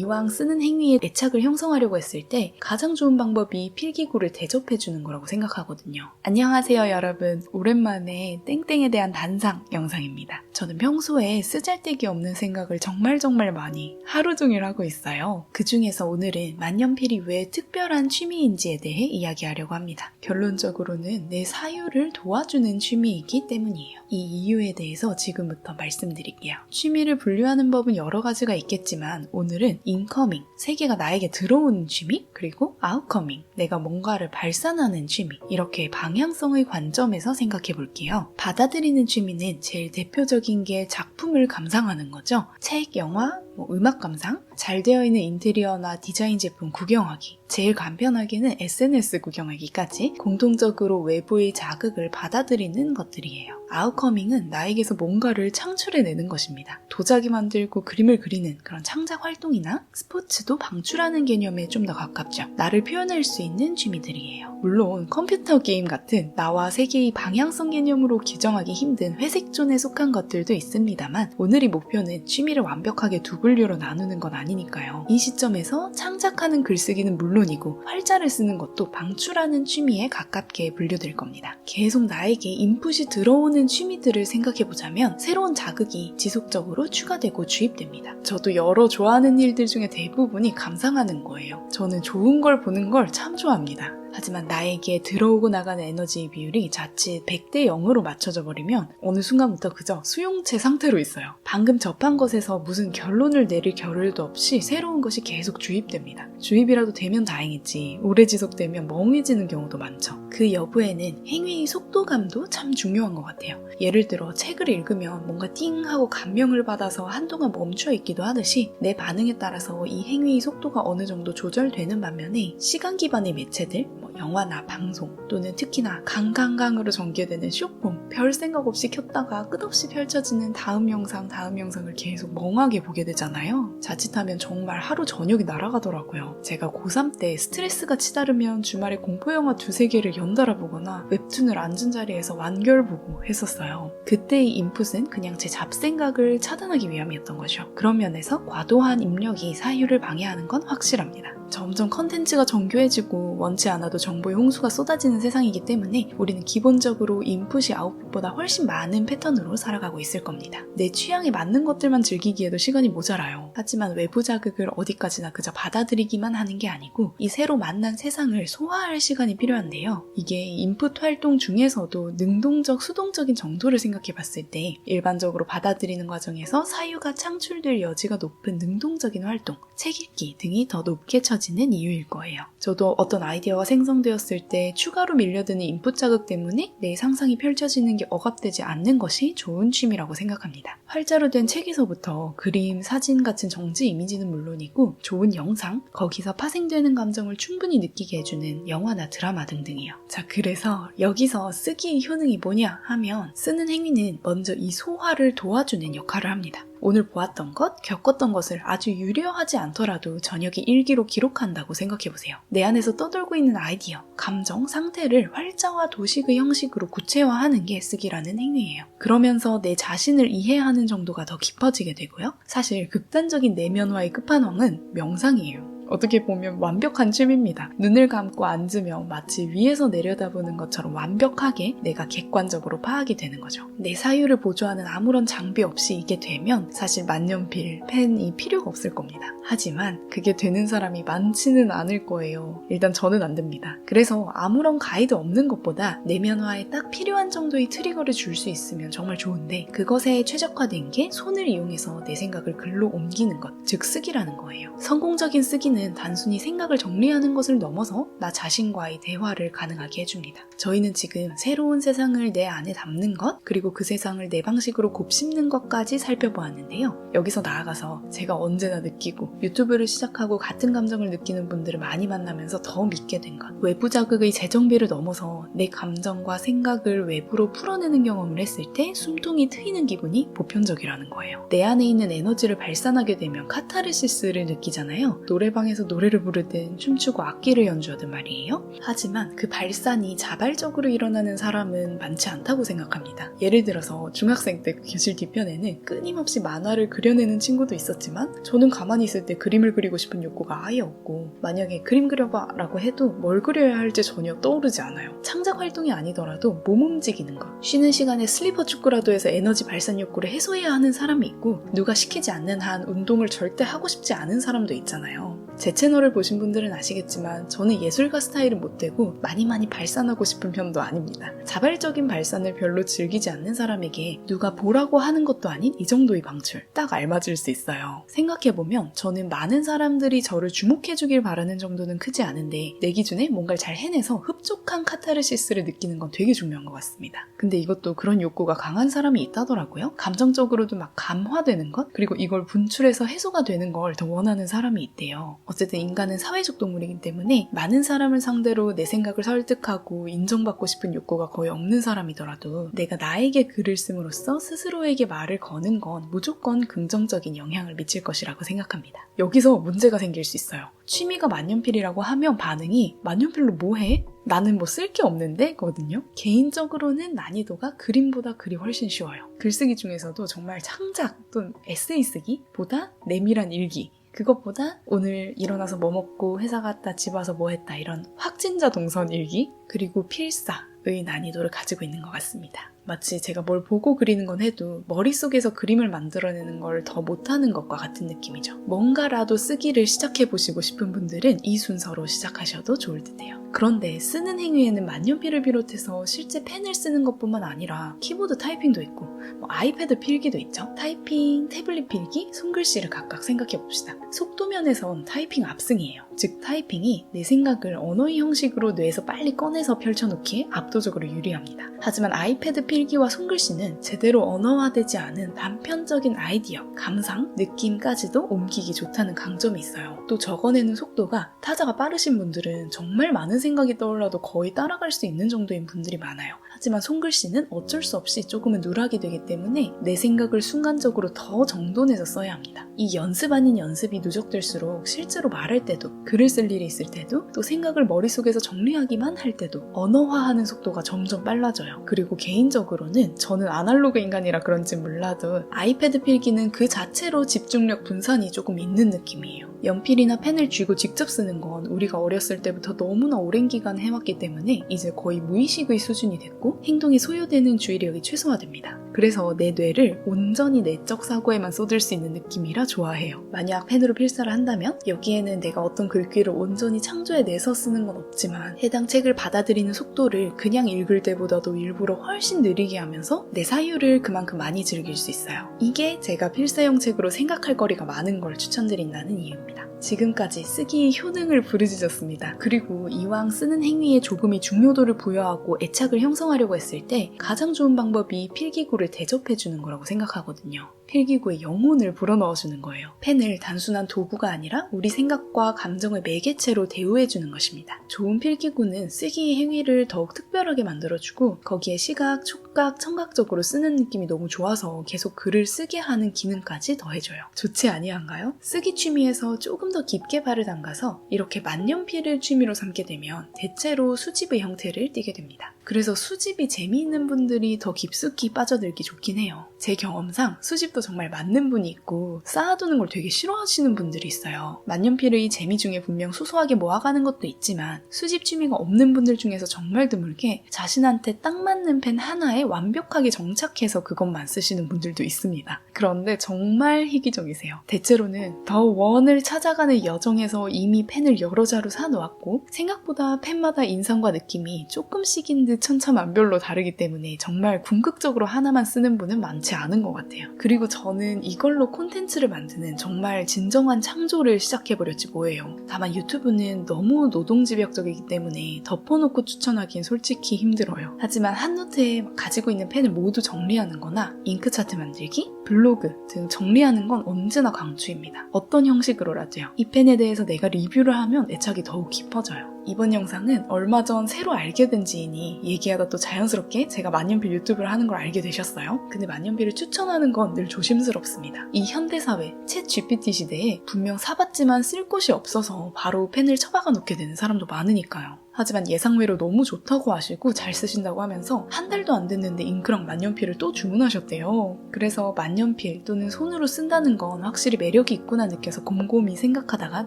이왕 쓰는 행위에 애착을 형성하려고 했을 때 가장 좋은 방법이 필기구를 대접해주는 거라고 생각하거든요. 안녕하세요 여러분, 오랜만에 땡땡에 대한 단상 영상입니다. 저는 평소에 쓰잘데기 없는 생각을 정말 많이 하루 종일 하고 있어요. 그 중에서 오늘은 만년필이 왜 특별한 취미인지에 대해 이야기하려고 합니다. 결론적으로는 내 사유를 도와주는 취미이기 때문이에요. 이 이유에 대해서 지금부터 말씀드릴게요. 취미를 분류하는 법은 여러 가지가 있겠지만 오늘은 인커밍, 세계가 나에게 들어오는 취미, 그리고 아웃커밍, 내가 뭔가를 발산하는 취미, 이렇게 방향성의 관점에서 생각해 볼게요. 받아들이는 취미는 제일 대표적인 게 작품을 감상하는 거죠. 책, 영화, 음악 감상, 잘 되어 있는 인테리어나 디자인 제품 구경하기, 제일 간편하게는 SNS 구경하기까지 공통적으로 외부의 자극을 받아들이는 것들이에요. 아웃커밍은 나에게서 뭔가를 창출해내는 것입니다. 도자기 만들고 그림을 그리는 그런 창작 활동이나 스포츠도 방출하는 개념에 좀 더 가깝죠. 나를 표현할 수 있는 취미들이에요. 물론 컴퓨터 게임 같은 나와 세계의 방향성 개념으로 규정하기 힘든 회색존에 속한 것들도 있습니다만 오늘의 목표는 취미를 완벽하게 두 분류로 나누는 건 아니니까요. 이 시점에서 창작하는 글쓰기는 물론이고 활자를 쓰는 것도 방출하는 취미에 가깝게 분류될 겁니다. 계속 나에게 인풋이 들어오는 취미들을 생각해보자면 새로운 자극이 지속적으로 추가되고 주입됩니다. 저도 여러 좋아하는 일들 중에 대부분이 감상하는 거예요. 저는 좋은 걸 보는 걸 참 좋아합니다. 하지만 나에게 들어오고 나가는 에너지의 비율이 자칫 100대 0으로 맞춰져 버리면 어느 순간부터 그저 수용체 상태로 있어요. 방금 접한 것에서 무슨 결론을 내릴 겨를도 없이 새로운 것이 계속 주입됩니다. 주입이라도 되면 다행이지 오래 지속되면 멍해지는 경우도 많죠. 그 여부에는 행위의 속도감도 참 중요한 것 같아요. 예를 들어 책을 읽으면 뭔가 띵 하고 감명을 받아서 한동안 멈춰 있기도 하듯이 내 반응에 따라서 이 행위의 속도가 어느 정도 조절되는 반면에 시간 기반의 매체들, 영화나 방송 또는 특히나 강으로 전개되는 숏폼, 별 생각 없이 켰다가 끝없이 펼쳐지는 다음 영상을 계속 멍하게 보게 되잖아요. 자칫하면 정말 하루 저녁이 날아가더라고요. 제가 고3 때 스트레스가 치다르면 주말에 공포영화 2-3개를 연달아 보거나 웹툰을 앉은 자리에서 완결 보고 했었어요. 그때의 인풋은 그냥 제 잡생각을 차단하기 위함이었던 거죠. 그런 면에서 과도한 입력이 사유를 방해하는 건 확실합니다. 점점 컨텐츠가 정교해지고 원치 않아도 정보의 홍수가 쏟아지는 세상이기 때문에 우리는 기본적으로 인풋이 아웃풋보다 훨씬 많은 패턴으로 살아가고 있을 겁니다. 내 취향에 맞는 것들만 즐기기에도 시간이 모자라요. 하지만 외부 자극을 어디까지나 그저 받아들이기만 하는 게 아니고 이 새로 만난 세상을 소화할 시간이 필요한데요. 이게 인풋 활동 중에서도 능동적, 수동적인 정도를 생각해 봤을 때 일반적으로 받아들이는 과정에서 사유가 창출될 여지가 높은 능동적인 활동, 책 읽기 등이 더 높게 처지는 이유일 거예요. 저도 어떤 아이디어가 생성되었을 때 추가로 밀려드는 인풋 자극 때문에 내 상상이 펼쳐지는 게 억압되지 않는 것이 좋은 취미라고 생각합니다. 활자로 된 책에서부터 그림, 사진 같은 정지 이미지는 물론이고 좋은 영상, 거기서 파생되는 감정을 충분히 느끼게 해주는 영화나 드라마 등등이요. 자, 그래서 여기서 쓰기의 효능이 뭐냐 하면 쓰는 행위는 먼저 이 소화를 도와주는 역할을 합니다. 오늘 보았던 것, 겪었던 것을 아주 유려하지 않더라도 저녁에 일기로 기록한다고 생각해보세요. 내 안에서 떠돌고 있는 아이디어, 감정, 상태를 활자와 도식의 형식으로 구체화하는 게 쓰기라는 행위예요. 그러면서 내 자신을 이해하는 정도가 더 깊어지게 되고요. 사실 극단적인 내면화의 끝판왕은 명상이에요. 어떻게 보면 완벽한 취미입니다. 눈을 감고 앉으면 마치 위에서 내려다보는 것처럼 완벽하게 내가 객관적으로 파악이 되는 거죠. 내 사유를 보조하는 아무런 장비 없이 이게 되면 사실 만년필, 펜이 필요가 없을 겁니다. 하지만 그게 되는 사람이 많지는 않을 거예요. 일단 저는 안 됩니다. 그래서 아무런 가이드 없는 것보다 내면화에 딱 필요한 정도의 트리거를 줄 수 있으면 정말 좋은데 그것에 최적화된 게 손을 이용해서 내 생각을 글로 옮기는 것, 즉 쓰기라는 거예요. 성공적인 쓰기는 단순히 생각을 정리하는 것을 넘어서 나 자신과의 대화를 가능하게 해줍니다. 저희는 지금 새로운 세상을 내 안에 담는 것, 그리고 그 세상을 내 방식으로 곱씹는 것까지 살펴보았는데요. 여기서 나아가서 제가 언제나 느끼고 유튜브를 시작하고 같은 감정을 느끼는 분들을 많이 만나면서 더 믿게 된 것, 외부 자극의 재정비를 넘어서 내 감정과 생각을 외부로 풀어내는 경험을 했을 때 숨통이 트이는 기분이 보편적이라는 거예요. 내 안에 있는 에너지를 발산하게 되면 카타르시스를 느끼잖아요. 노래방에 연습장에서 노래를 부르든 춤추고 악기를 연주하든 말이에요. 하지만 그 발산이 자발적으로 일어나는 사람은 많지 않다고 생각합니다. 예를 들어서 중학생 때 교실 뒤편에는 끊임없이 만화를 그려내는 친구도 있었지만 저는 가만히 있을 때 그림을 그리고 싶은 욕구가 아예 없고, 만약에 그림 그려봐 라고 해도 뭘 그려야 할지 전혀 떠오르지 않아요. 창작 활동이 아니더라도 몸 움직이는 것, 쉬는 시간에 슬리퍼 축구라도 해서 에너지 발산 욕구를 해소해야 하는 사람이 있고, 누가 시키지 않는 한 운동을 절대 하고 싶지 않은 사람도 있잖아요. 제 채널을 보신 분들은 아시겠지만 저는 예술가 스타일은 못되고 많이 발산하고 싶은 편도 아닙니다. 자발적인 발산을 별로 즐기지 않는 사람에게 누가 보라고 하는 것도 아닌 이 정도의 방출, 딱 알맞을 수 있어요. 생각해보면 저는 많은 사람들이 저를 주목해주길 바라는 정도는 크지 않은데, 내 기준에 뭔가를 잘 해내서 흡족한 카타르시스를 느끼는 건 되게 중요한 것 같습니다. 근데 이것도 그런 욕구가 강한 사람이 있다더라고요. 감정적으로도 막 감화되는 것, 그리고 이걸 분출해서 해소가 되는 걸 더 원하는 사람이 있대요. 어쨌든 인간은 사회적 동물이기 때문에 많은 사람을 상대로 내 생각을 설득하고 인정받고 싶은 욕구가 거의 없는 사람이더라도, 내가 나에게 글을 씀으로써 스스로에게 말을 거는 건 무조건 긍정적인 영향을 미칠 것이라고 생각합니다. 여기서 문제가 생길 수 있어요. 취미가 만년필이라고 하면 반응이 "만년필로 뭐 해? 나는 뭐 쓸 게 없는데?" 거든요. 개인적으로는 난이도가 그림보다 글이 훨씬 쉬워요. 글쓰기 중에서도 정말 창작 또는 에세이 쓰기보다 내밀한 일기, 그것보다 오늘 일어나서 뭐 먹고 회사 갔다 집 와서 뭐 했다, 이런 확진자 동선 일기, 그리고 필사의 난이도를 가지고 있는 것 같습니다. 마치 제가 뭘 보고 그리는 건 해도 머릿속에서 그림을 만들어내는 걸 더 못하는 것과 같은 느낌이죠. 뭔가라도 쓰기를 시작해보시고 싶은 분들은 이 순서로 시작하셔도 좋을 듯해요. 그런데 쓰는 행위에는 만년필을 비롯해서 실제 펜을 쓰는 것뿐만 아니라 키보드 타이핑도 있고 아이패드 필기도 있죠. 타이핑, 태블릿 필기, 손글씨를 각각 생각해봅시다. 속도면에선 타이핑 압승이에요. 즉 타이핑이 내 생각을 언어의 형식으로 뇌에서 빨리 꺼내서 펼쳐놓기에 압도적으로 유리합니다. 하지만 아이패드 필기와 손글씨는 제대로 언어화되지 않은 단편적인 아이디어, 감상, 느낌까지도 옮기기 좋다는 강점이 있어요. 또 적어내는 속도가 타자가 빠르신 분들은 정말 많은 생각이 떠올라도 거의 따라갈 수 있는 정도인 분들이 많아요. 하지만 손글씨는 어쩔 수 없이 조금은 누락이 되기 때문에 내 생각을 순간적으로 더 정돈해서 써야 합니다. 이 연습 아닌 연습이 누적될수록 실제로 말할 때도, 글을 쓸 일이 있을 때도, 또 생각을 머릿속에서 정리하기만 할 때도 언어화하는 속도가 점점 빨라져요. 그리고 개인적으로는 저는 아날로그 인간이라 그런지 몰라도 아이패드 필기는 그 자체로 집중력 분산이 조금 있는 느낌이에요. 연필이나 펜을 쥐고 직접 쓰는 건 우리가 어렸을 때부터 너무나 오랜 기간 해왔기 때문에 이제 거의 무의식의 수준이 됐고, 행동이 소요되는 주의력이 최소화됩니다. 그래서 내 뇌를 온전히 내적 사고에만 쏟을 수 있는 느낌이라 좋아해요. 만약 펜으로 필사를 한다면 여기에는 내가 어떤 글귀를 온전히 창조해내서 쓰는 건 없지만 해당 책을 받아들이는 속도를 그냥 읽을 때보다도 일부러 훨씬 느리게 하면서 내 사유를 그만큼 많이 즐길 수 있어요. 이게 제가 필사용 책으로 생각할 거리가 많은 걸 추천드린다는 이유입니다. 지금까지 쓰기의 효능을 부르짖었습니다. 그리고 이왕 쓰는 행위에 조금의 중요도를 부여하고 애착을 형성하려고 했을 때 가장 좋은 방법이 필기구를 대접해주는 거라고 생각하거든요. 필기구의 영혼을 불어넣어주는 거예요. 펜을 단순한 도구가 아니라 우리 생각과 감정을 매개체로 대우해주는 것입니다. 좋은 필기구는 쓰기의 행위를 더욱 특별하게 만들어주고, 거기에 시각, 촉각, 청각적으로 쓰는 느낌이 너무 좋아서 계속 글을 쓰게 하는 기능까지 더해줘요. 좋지 아니한가요? 쓰기 취미에서 조금 더 깊게 발을 담가서 이렇게 만년필을 취미로 삼게 되면 대체로 수집의 형태를 띠게 됩니다. 그래서 수집이 재미있는 분들이 더 깊숙이 빠져들기 좋긴 해요. 제 경험상 수집도 정말 맞는 분이 있고 쌓아두는 걸 되게 싫어하시는 분들이 있어요. 만년필의 재미 중에 분명 소소하게 모아가는 것도 있지만 수집 취미가 없는 분들 중에서 정말 드물게 자신한테 딱 맞는 펜 하나에 완벽하게 정착해서 그것만 쓰시는 분들도 있습니다. 그런데 정말 희귀적이세요. 대체로는 더 원을 찾아가는 여정에서 이미 펜을 여러 자루 사놓았고 생각보다 펜마다 인상과 느낌이 조금씩인 듯 천차만별로 다르기 때문에 정말 궁극적으로 하나만 쓰는 분은 많지 않은 것 같아요. 그리고 저는 이걸로 콘텐츠를 만드는 정말 진정한 창조를 시작해버렸지 뭐예요. 다만 유튜브는 너무 노동집약적이기 때문에 덮어놓고 추천하기엔 솔직히 힘들어요. 하지만 한 노트에 가지고 있는 펜을 모두 정리하는 거나 잉크 차트 만들기, 블로그 등 정리하는 건 언제나 강추입니다. 어떤 형식으로라도요. 이 펜에 대해서 내가 리뷰를 하면 애착이 더욱 깊어져요. 이번 영상은 얼마 전 새로 알게 된 지인이 얘기하다 또 자연스럽게 제가 만년필 유튜브를 하는 걸 알게 되셨어요. 근데 만년필을 추천하는 건 늘 조심스럽습니다. 이 현대사회, 챗 GPT 시대에 분명 사봤지만 쓸 곳이 없어서 바로 펜을 처박아 놓게 되는 사람도 많으니까요. 하지만 예상외로 너무 좋다고 하시고 잘 쓰신다고 하면서 한 달도 안 됐는데 잉크랑 만년필을 또 주문하셨대요. 그래서 만년필 또는 손으로 쓴다는 건 확실히 매력이 있구나 느껴서 곰곰이 생각하다가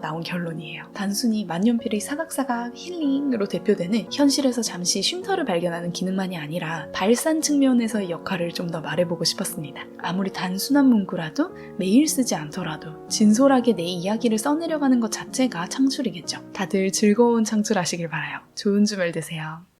나온 결론이에요. 단순히 만년필이 사각사각 힐링으로 대표되는 현실에서 잠시 쉼터를 발견하는 기능만이 아니라 발산 측면에서의 역할을 좀 더 말해보고 싶었습니다. 아무리 단순한 문구라도 매일 쓰지 않더라도 진솔하게 내 이야기를 써내려가는 것 자체가 창출이겠죠. 다들 즐거운 창출하시길 바라요. 좋은 주말 되세요.